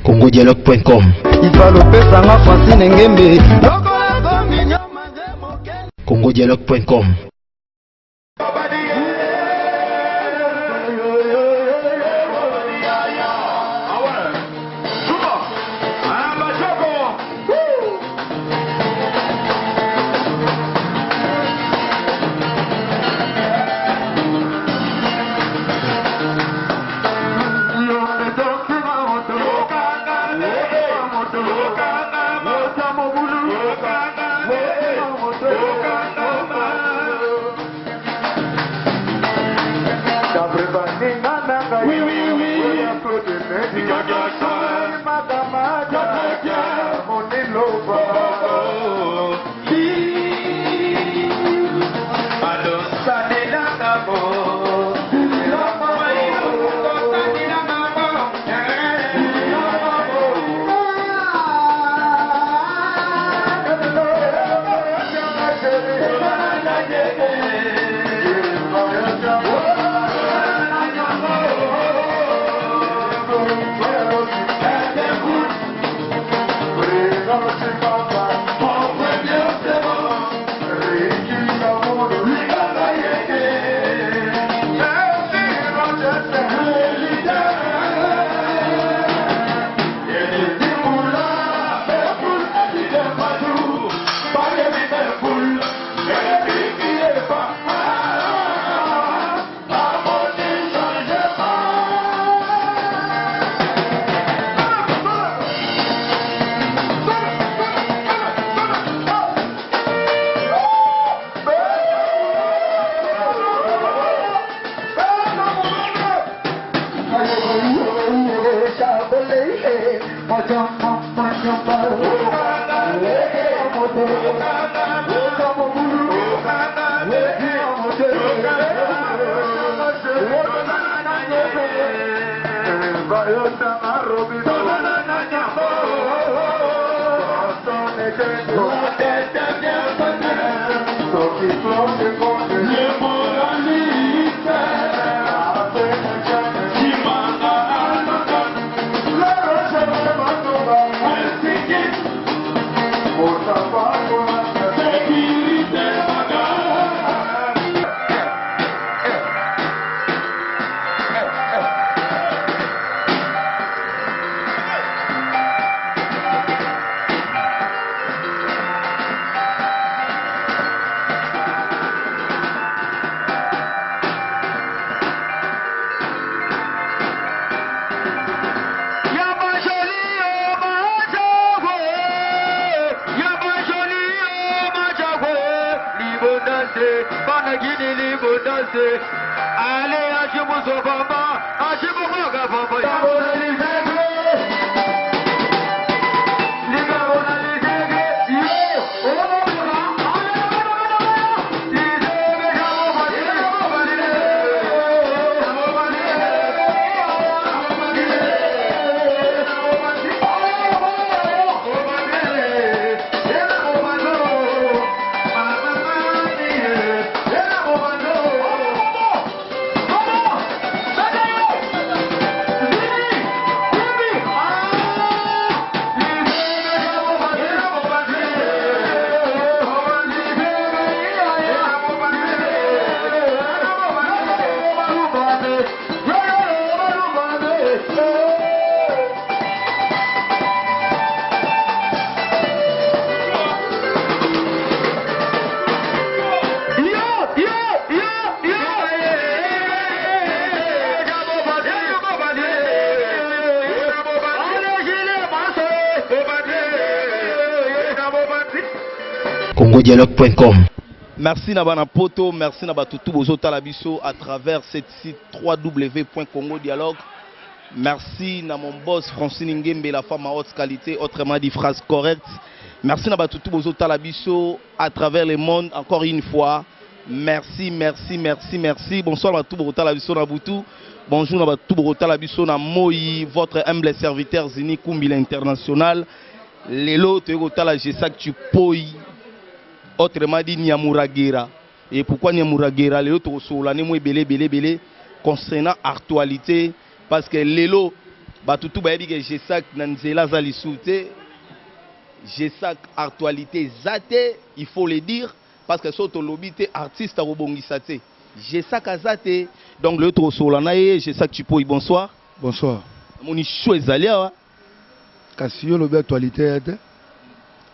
congodialogue.com. congodialogue.com. congodialogue.com. Merci Nabana Poto, merci Nabatutu Bozota Labiso à travers cette site www.congodialogue. Merci na mon boss Francine Ngembe, la femme à haute qualité, autrement dit phrase correcte. Merci Nabatutu Bozota Labiso à travers le monde encore une fois. Merci, merci, merci, merci. Bonsoir Nabatu Bozota Labiso Nabutu. Bonjour Nabatu Bozota Labiso na Moï, votre humble serviteur Zini Kumbila International. Lelo Toyota la Gesak tu Poi. Autrement dit Nyamuragira. Et pourquoi Nyamuragera Lélo Tosola Nemo belé concernant actualité parce que Lélo Batutu Bayebi que Gesak Nanzela Zalisouté Gesak actualité Zate, il faut le dire parce que soto lobité artiste à Robongisate. Gesak Azate donc le Tosola Nae Gesak Chipoy bonsoir. Bonsoir. Mon ichou ezalia Kasio lobi actualité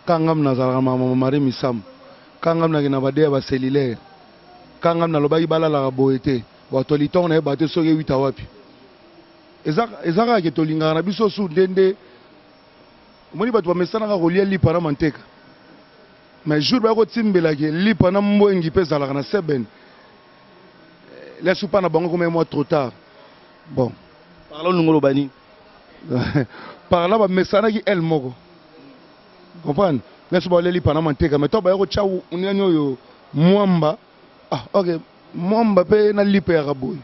kangam nazala mama mari misam kangam na gina badea ba cellulaire kangam na loba ibala la boete ba toliton na ba te soge 8 wapi ezaka ke tolinga na biso su ndende moni batu ba mesana ka kolia lipa na manteka mais jour ba ko timbela ke lipa na mwengi pesa la na seben laisse pas na bango comme moi trop tard bon parlons ngolo bani par là ba mesana ki el moko comprendre laisse pas lipa na manteka mais to ba ko chawu unyanyo yo mwamba ah ok mwamba pe na lipa ya raboy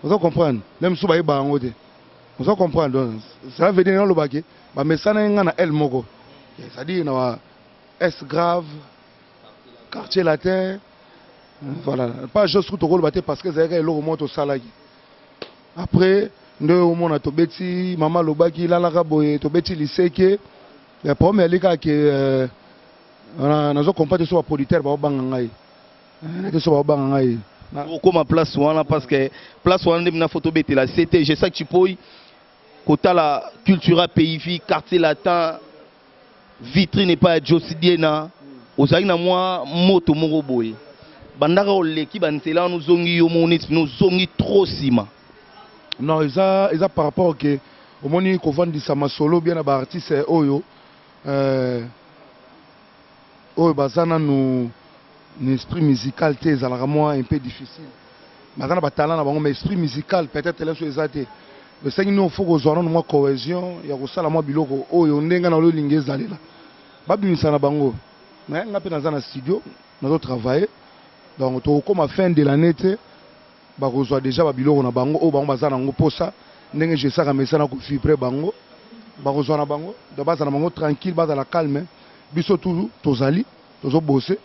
vous comprendre même sou ba iba ngote vous comprendre ça veut dire le baké ba mesana nga na el moko ça dit na S grave quartier latin voilà pas juste tout rôle baté parce que ça est le remonte au salagi après nde au mona to beti mama lobaki la la boye to beti liseke la première lika que on a zo comprendre sur producteur ba banga ngai que so ba banga ngai comme place wana parce que place wana na photo beti la c'était je sais que tu peux côté la culture pays quartier latin vitrine n'est pas josidiena ozali na moi moto moko boye bandaka oleki bansela nous zongi yo monit nous zongi trop sima. Non, ils ont par rapport que au moment qu'on vend du sama solo bien à artiste oyo bazana nous esprit musical t'es alors moi un peu difficile. Bazana ba talent na bango mais esprit musical peut-être là sur les athées. Le cinq nous faut que nous moi cohésion ya ko sala moi biloko oyo ndenga na lo lingeza lela. Babimisa na bango. Mais nga pe dans un studio, nous travailler. Donc to comme fin de l'année bakozwa déjà babiloko na bango o bango bazana ngo posa ndenge je saka mesana ko fibre bango bakozwa na bango de base na bango tranquille base la calme biso toujours tozali tozo bosser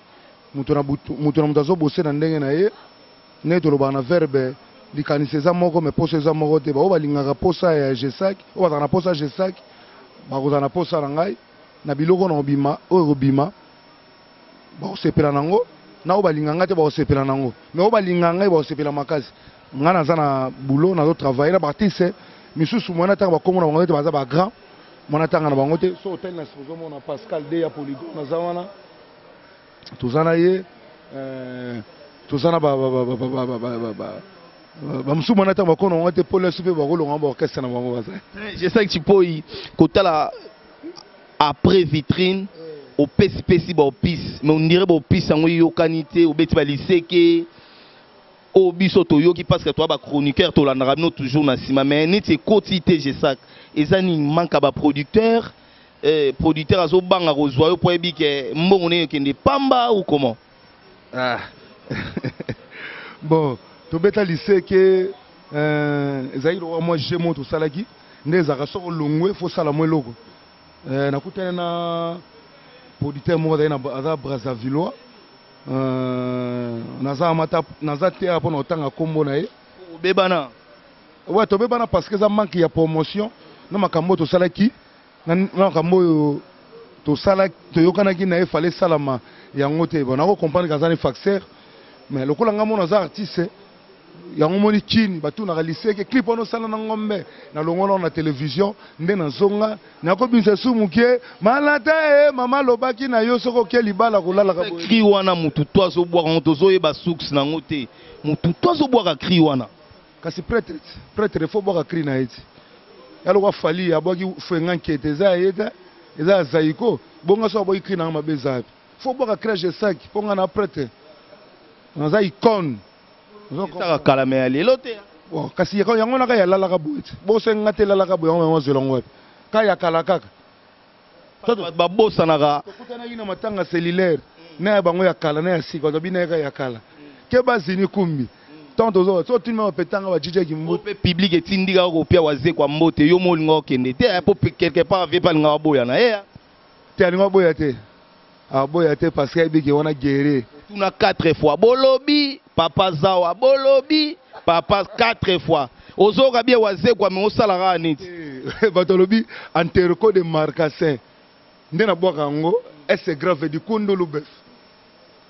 mutu na mutazo bosser na ndenge na ye ne to lobana verbe likaniseza moko me posa za moko te ba o balingaka posa ya Gesak o bazana posa Gesak bakozana na posa na ngai na biloko na obima o robima ba sepela nango na obalinganga te ba osepela nango mais obalinganga ba osepela makasi ngana zana boulot na travailler na artiste misusu mwana tanga ba komona bango te baza ba grand mwana tanga na bango te so hotel na sozo mona Pascal de ya Polygon na zawana tozana ye tozana ba musu mwana tanga ba kono bango te pole supe ba kolonga ba orchestre na bango baza je sais que tu peux côté la après vitrine au pesi ba opis mais on dirait ba opis en yo kanité au beti ba liseke au biso to yo qui parce que toi ba chroniqueur to la rameno toujours na sima mais ni te quotité je sais ezani manque ba producteur producteur azo banga rozwa yo po ebi ke mbongo ne kende pamba ou comment ah bon to beta liseke zairo moi jemo to salaki ndeza ka so longwe fo sala mo loko na kutana na producteur moko na aza Brazzaville naza te pour notanga kombo na ye bebana ouais to bebana parce que ça manque ya promotion na makambo to salaki na makambo to salaki to yokanaki na ye fallait salama yango te bon na comprendre kazani faxer mais lokola ngamo na za artiste yango moni kini batu na lycée ke clip ono sala na ngombe na longola na télévision nde na zonga na ko binse sumuke malata mama lobaki na yo soko ke libala kolala ka boye cri wana mutu toazo boire on tozo yeba suks na ngote mutu toazo boire cri wana kasi prêtre faut boire cri na eti yalo kwa fali abwaki fenga nkete za yeta eza zaiko bonga so boy cri na mabeza faut boire cri je sac ponga na prêtre na za icône ça kala me ali lote bon kasi yango na ka ya lala ka boete bo senga te lala ka boye yango zelongo wapi ka ya kala kaka ba bossa na ka kutana ina matanga cellulaire na bango ya kala na ya sika to bina ya kala ke bazini kumbi tanto zo so timo petanga ba DJ kimbo pe public etindika ko pia waze kwa mbote yo molinga kende te po quelque part ve pa linga boya na ya te alinga boya te a boya te parce que ibiki wana gere tuna 4 fois bolobi papa zawa bolobi papa 4 fois ozoka bien waze kwa me osala neti batolobi anterco de marcassin ndena bwaka ngo est grave du kondo lubef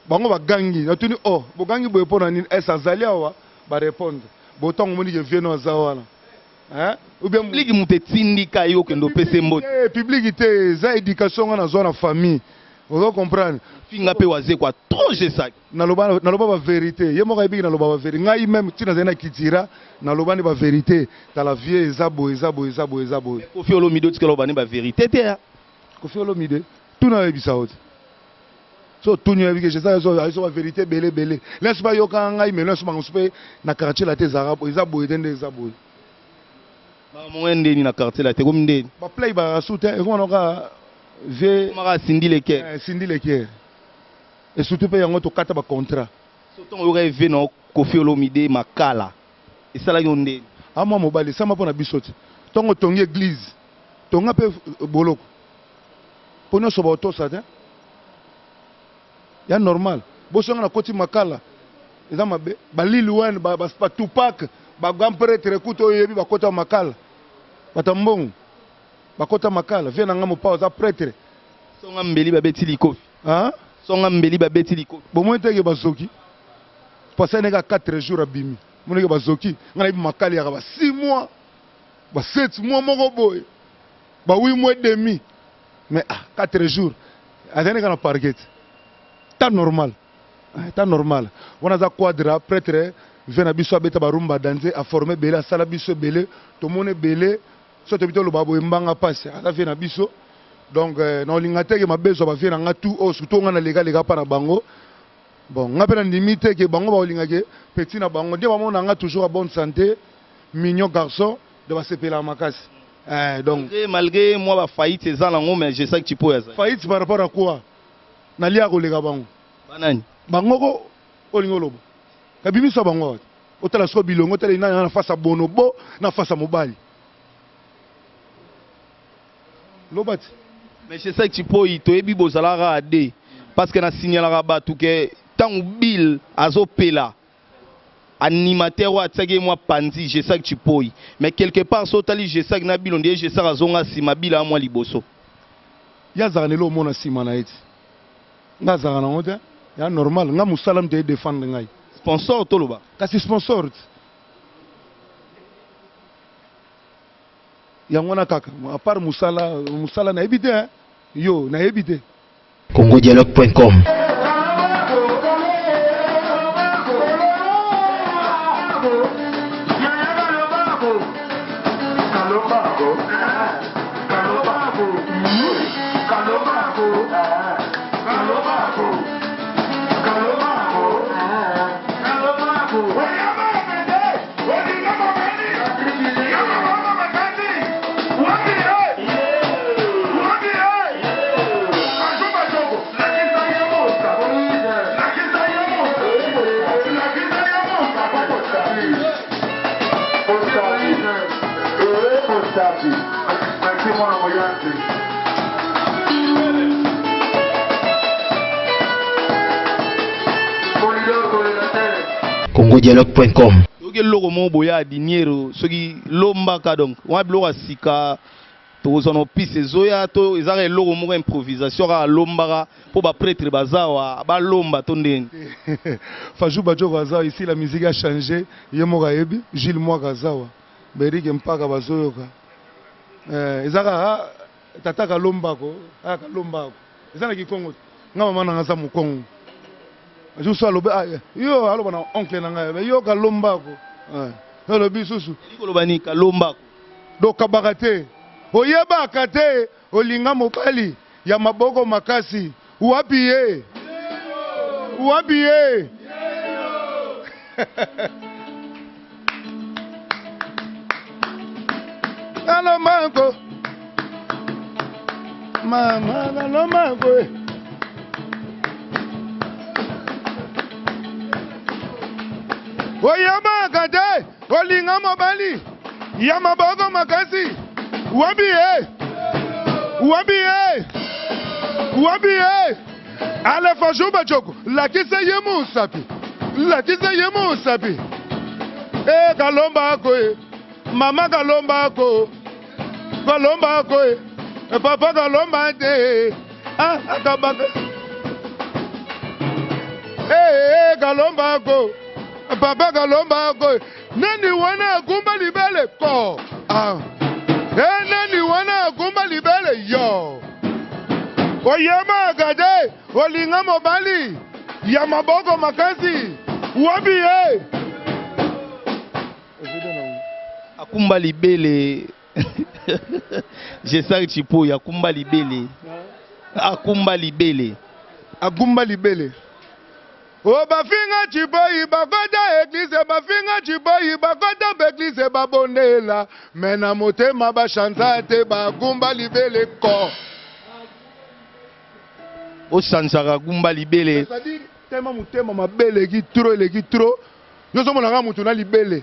bango bagangi natuni oh bogangi boye pona nini est azali awa ba répondre botongo moni je viens zawa na hein ou bien public muté tindika yo kendo pese mbot public te za éducation na zone famille vous comprendre finga pe waze kwa trop jesak naloba ba vérité ye moko ebiki naloba ba vérité ngai même tina zena kitira naloba ni ba vérité ta la vie ezabo Koffi Olomide tikelo bani ba vérité te Koffi Olomide tuna ebisa ot so tunu ebiki je ça so ba vérité belé laisse pas yo ka ngai mais laisse pas ngospe na quartier la te zarabo ezabo etende ezabo ba mwende ni na quartier la te kominde ba play ba soutien et on aura ve mara Cindy Leker et surtout pe yango to kata ba contrat surtout yo rêve na Koffi Olomide makala et ça la yonde ama mobali sama pona bisoti tongo tongi église tonga pe boloko pona so ba to ça ya normal bosonga na koti makala eza mabe balili wan ba Tupac ba grand prêtre kuto yebi ba kota makala batambongo bakota makala vient nga mopa za prêtre songa mbeli ba beti likofi hein songa mbeli ba beti likofi bo monteke bazoki passer nega 4 jours abimi moneke bazoki ngana bi makala ya ba 6 mois ba 7 mois moko boy ba 8 mois et demi mais 4 jours azene kana parquet ta normal wana za quadra prêtre vient na biso abeta ba rumba danser a former belé a sala biso belé to mone belé soto bito lo babo mbanga passe ala vient na biso donc na olinga teke mabezo ba vient nga tout o surtout nga na lega pa na bango bon nga pena limite ke bango ba olinga ke petit na bango dia ba mona nga toujours à bonne santé mignon garçon de ba sepela makasi donc malgré moi ba faillite ezala ngo mais je sais que tu peux faillite par rapport à quoi na lia ko lega bango banani bango ko olingo lobo kabimi so bango otala so bilongo tele na face à bonobo na face à mobali lobati mais je sais que tu peux y to ebi bozala ade parce que na signaler batu que tant bill azopela animateur wa tsage moi pandi je sais que tu peux mais quelque part sotali je sais que na bill on dit je sais azonga sima bila moi liboso ya zanelo mona sima na eti nga zana ngote ya normal nga musalam te défendre ngai sponsor toloba kasi sponsor yango na kaka à part musala na ebité yo na ebité congodialogue.com congodialogue.com oke loko mo boya diniero soki lomba ka donc wa bloka sika to zono pise zoya to ezaka loko mo improvisation ka lomba po ba prêtre bazawa ba lomba to ndeni Fajou Badjo Gazawa ici la musique a changé yemoka yebi Gilles Moi Gazawa berike mpaka bazoyoka ezaka tataka lombako aka lombako ezana kikongo ngama mana ngaza mukongo je suis alobe yo aloba na oncle na ngai yo ka lombako alobi susu ikolobani ka lombako do kabakate oyebaka te olinga mobali ya maboko makasi wapi ye Alo mango mama alo mango oyebaka te olinga mobali ya maboko makasi wapi ye Ale Fajou Bajoko, lakisa yemu sapi. Lakisa yemu sapi. Eh kalomba ko mama kalomba ko. Kalomba ko papa kalomba de. Ah akabaka. Eh kalomba ko. Papa kalomba ko. Nani wana kumba libele ko. Ah. Eh nani wana kumba libele yo. Oyema gade, olinga mobali, yamaboko makasi, wabi eh. Akumba libele. Je sais chipo ya akumba libele. Akumba libele. Akumba libele. O bafinga chipo ibakota eglise, bafinga chipo ibakota beglise babonela, mena motema ba chantate ba akumba libele ko. O chansaka akumba libele. C'est-à-dire tellement motema mabele ki trop. Yo somo na mutu na libele.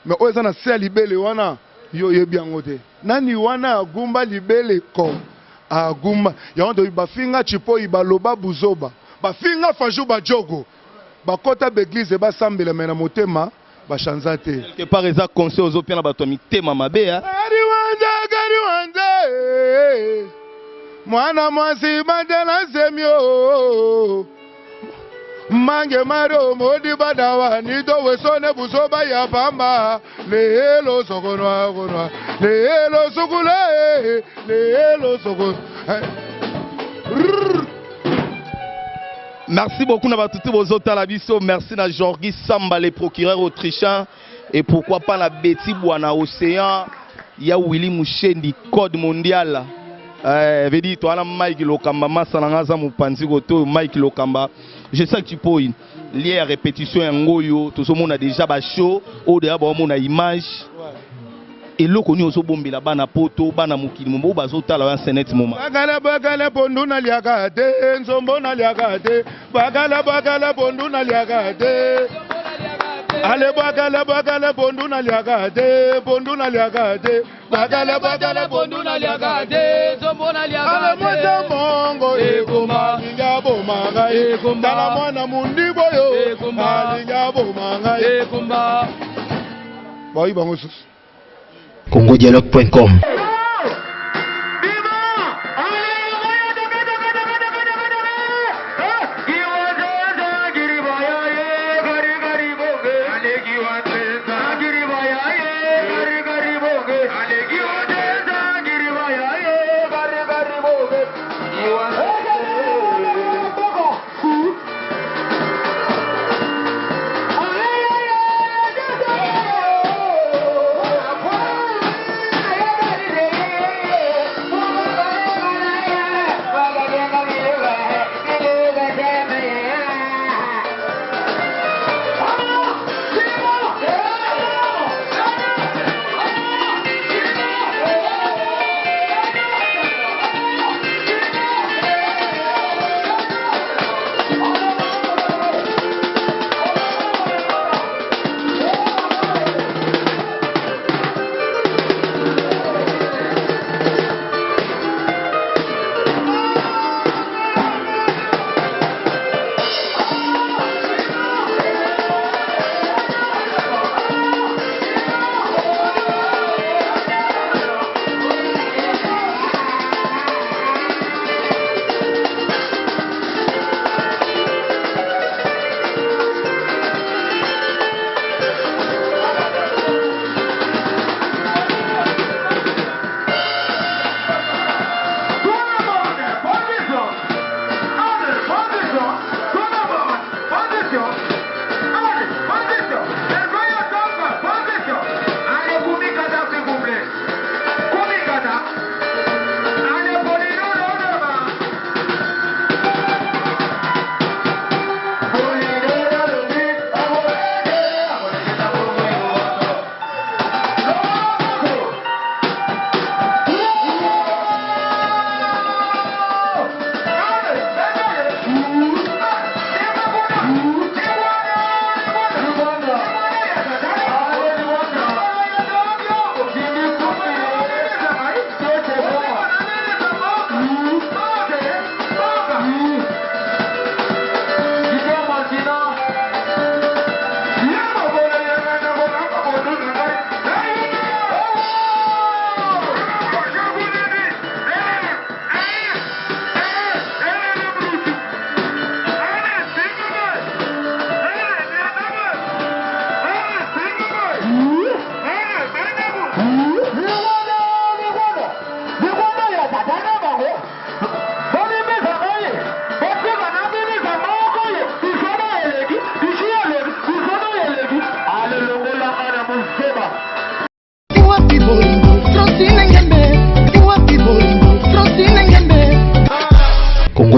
Mais o ezana se libele wana yo yebi yango te. Nani wana agumba libele ko. Agumba ya ndo bafinga chipo ibaloba buzoba. Bafinga Fajou Bajoko. Bakota beglise basambela mena motema ba chanzate. Quelque part eza conseil aux opia na bato mitema mabe ha. Kariwanda. Mwana mwasi bandela semio. Mange maro modi badawa nido wesone busoba ya pamba. Lelo sokonwa. Lelo sokule. Lelo sokon. Merci beaucoup na batutu bozota la biso. Merci na Georgi Samba, le procureur autrichien. Et pourquoi pas na Betty Bwana Océan. Ya Willy Mouchendi, code mondial. Veut dire, toi, Mike Lokamba, Massanangaza Moupanzi Goto, Mike Lokamba. Je sais que tu peux lier à répétition en goyo. Tout ce monde a déjà bacho. Au dehors, on a image. Et l'eau connu au bombi là-bas, na poto, bana mukili, mon beau bazota là, c'est net moment. Bagala pondu na liagate, nzombo na liagate. Bagala pondu na liagate. Ale bagala pondu na liagate, pondu na liagate. Bagala pondu na liagate, nzombo na liagate. Ale mwana mongo ekoma, ngabo manga ekoma. Tala mwana mundi boyo, ekoma, ngabo manga ekoma. Boy bango sus. congodialogue.com.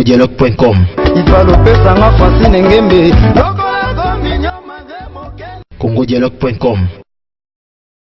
congodialogue.com. ifalopesanga Francine Ngembe congodialogue.com.